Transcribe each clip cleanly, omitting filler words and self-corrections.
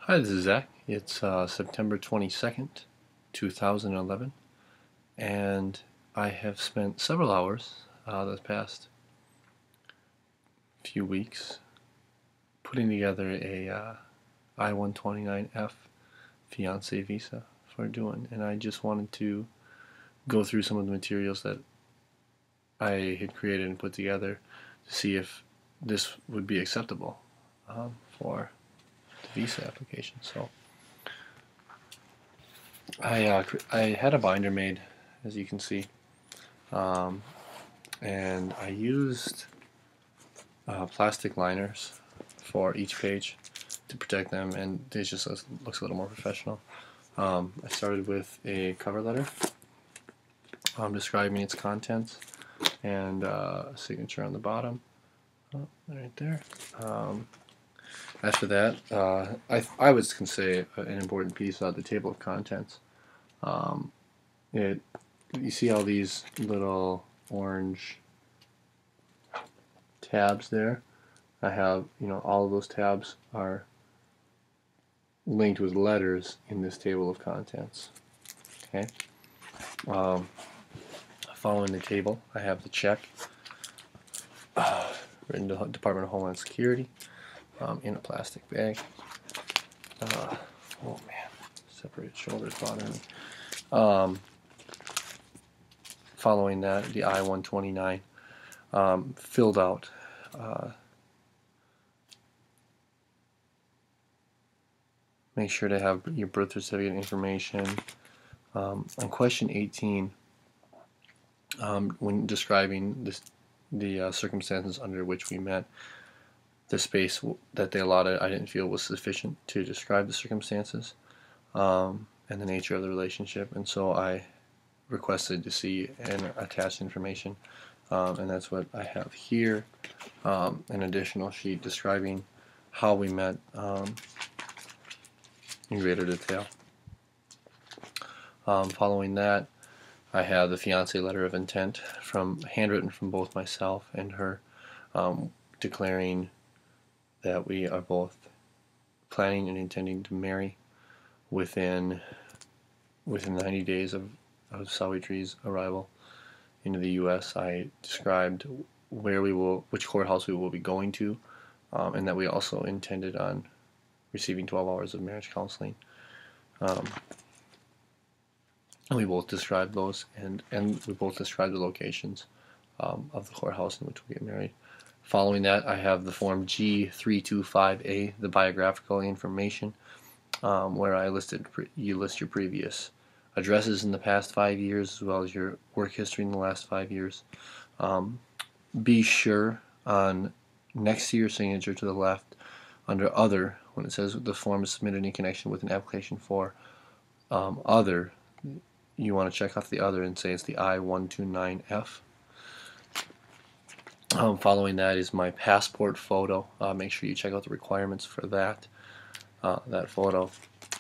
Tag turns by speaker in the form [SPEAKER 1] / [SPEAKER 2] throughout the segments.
[SPEAKER 1] Hi, this is Zach. It's September 22nd, 2011, and I have spent several hours the past few weeks putting together a I-129F fiance visa for doing, and I just wanted to go through some of the materials that I had created and put together to see if this would be acceptable for the visa application. So I had a binder made, as you can see, um, and I used plastic liners for each page to protect them, and this just looks a little more professional. I started with a cover letter describing its contents and a signature on the bottom, right there. After that, I would consider an important piece the table of contents. Um, you see all these little orange tabs there. I have, all of those tabs are linked with letters in this table of contents. Okay. Following the table, I have the check written to Department of Homeland Security in a plastic bag. Oh man, separated shoulders bothering me. Following that, the I-129 filled out. Make sure to have your birth certificate information. On question 18, when describing the circumstances under which we met, the space that they allotted I didn't feel was sufficient to describe the circumstances and the nature of the relationship, and so I requested to see and attach information, and that's what I have here, an additional sheet describing how we met in greater detail. Following that, I have the fiance letter of intent handwritten from both myself and her, declaring that we are both planning and intending to marry within 90 days of Sawitri's arrival into the U.S. I described which courthouse we will be going to, and that we also intended on receiving 12 hours of marriage counseling. We both described those, and we both described the locations of the courthouse in which we get married. Following that, I have the form G325A, the biographical information, where you list your previous addresses in the past 5 years, as well as your work history in the last 5 years. Be sure on next to your signature to the left, under Other, when it says the form is submitted in connection with an application for Other, you want to check off the Other and say it's the I-129F. Following that is my passport photo. Make sure you check out the requirements for that photo.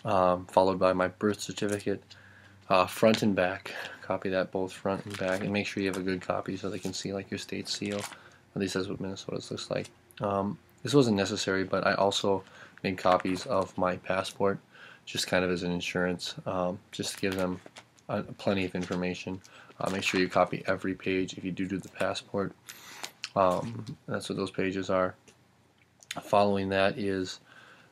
[SPEAKER 1] Followed by my birth certificate, front and back. Copy that both front and back, and make sure you have a good copy so they can see like your state seal. At least that's what Minnesota's looks like. This wasn't necessary, but I also made copies of my passport, just kind of as an insurance, just to give them plenty of information. Make sure you copy every page if you do the passport. That's what those pages are. Following that is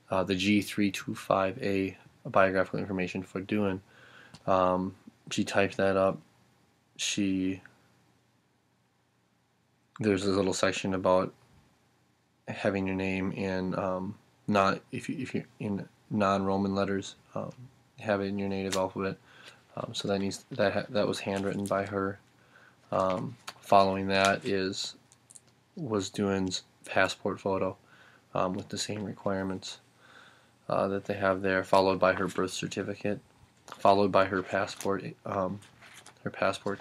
[SPEAKER 1] the G325A biographical information for doing. She typed that up. There's a little section about having your name in if you're in non-Roman letters, have it in your native alphabet. So that was handwritten by her. Following that was Doan's passport photo with the same requirements that they have there, followed by her birth certificate, followed by her passport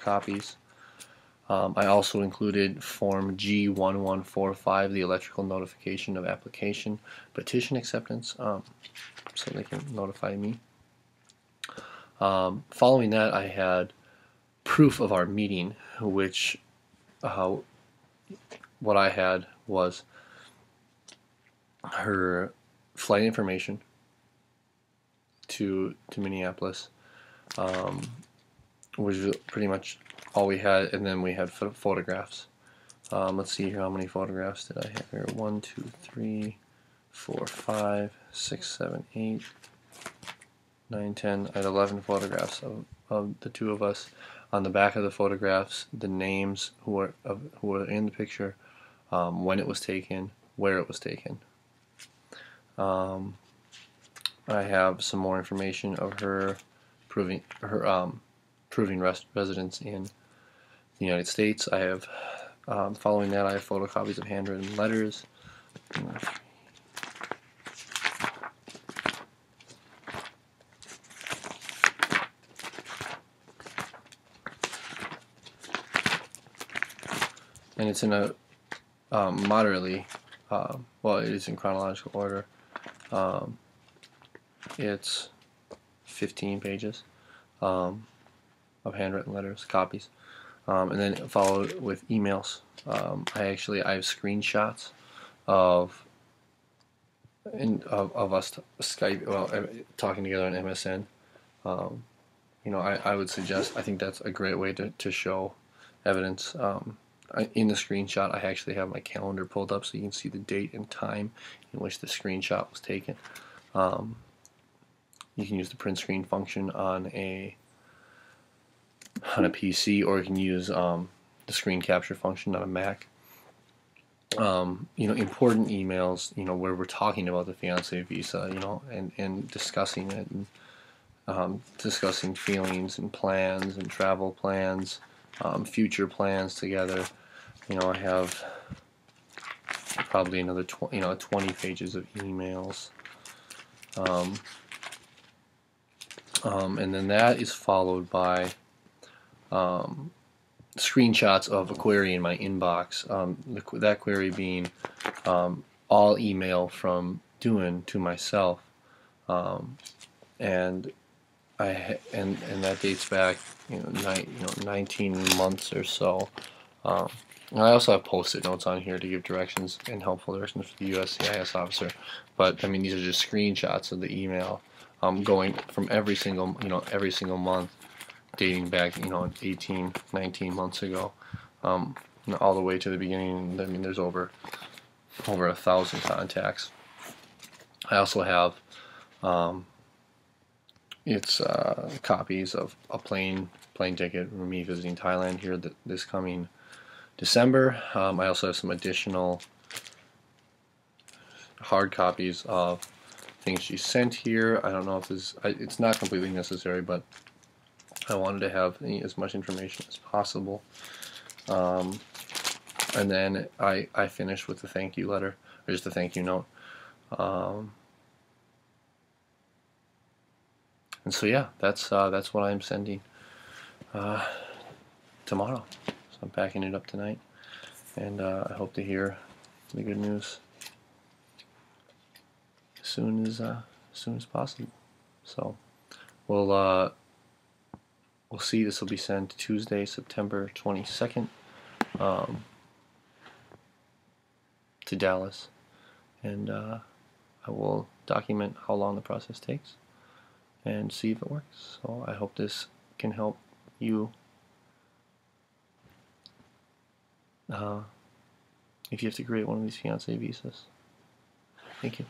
[SPEAKER 1] copies. I also included Form G1145, the electrical notification of application petition acceptance, so they can notify me. Following that, I had proof of our meeting, which what I had was her flight information, to Minneapolis, which was pretty much all we had, and then we had photographs. Let's see here, how many photographs did I have here? 1, 2, 3, 4, 5, 6, 7, 8, 9, 10. I had 11 photographs of the two of us. On the back of the photographs, the names who were in the picture, when it was taken, where it was taken. I have some more information of her proving residence in the United States. I have, following that, I have photocopies of handwritten letters. And it's in a moderately, well, it is in chronological order. It's 15 pages of handwritten letters, copies, and then followed with emails. I have screenshots of us Skype, well, talking together on MSN. I would suggest, I think that's a great way to show evidence. In the screenshot, I actually have my calendar pulled up so you can see the date and time in which the screenshot was taken. You can use the print screen function on a PC, or you can use the screen capture function on a Mac. Important emails, where we're talking about the fiancé visa, and discussing it, and discussing feelings and plans and travel plans, future plans together. I have probably another 20 pages of emails. And then that is followed by screenshots of a query in my inbox. That query being all email from Duan to myself, and that dates back 19 months or so. I also have post-it notes on here to give directions and helpful directions for the USCIS officer. But I mean, these are just screenshots of the email going from every single month, dating back 18, 19 months ago, all the way to the beginning. I mean, there's over 1,000 contacts. I also have copies of a plane ticket for me visiting Thailand here this coming December. I also have some additional hard copies of things she sent here. I don't know if it's not completely necessary, but I wanted to have as much information as possible. And then I finished with the thank you letter, or just a thank you note. And so yeah, that's what I'm sending tomorrow. So I'm packing it up tonight, and I hope to hear the good news as soon as possible. So we'll see. This will be sent Tuesday, September 22nd, to Dallas, and I will document how long the process takes and see if it works. So I hope this can help you if you have to create one of these fiancé visas. Thank you.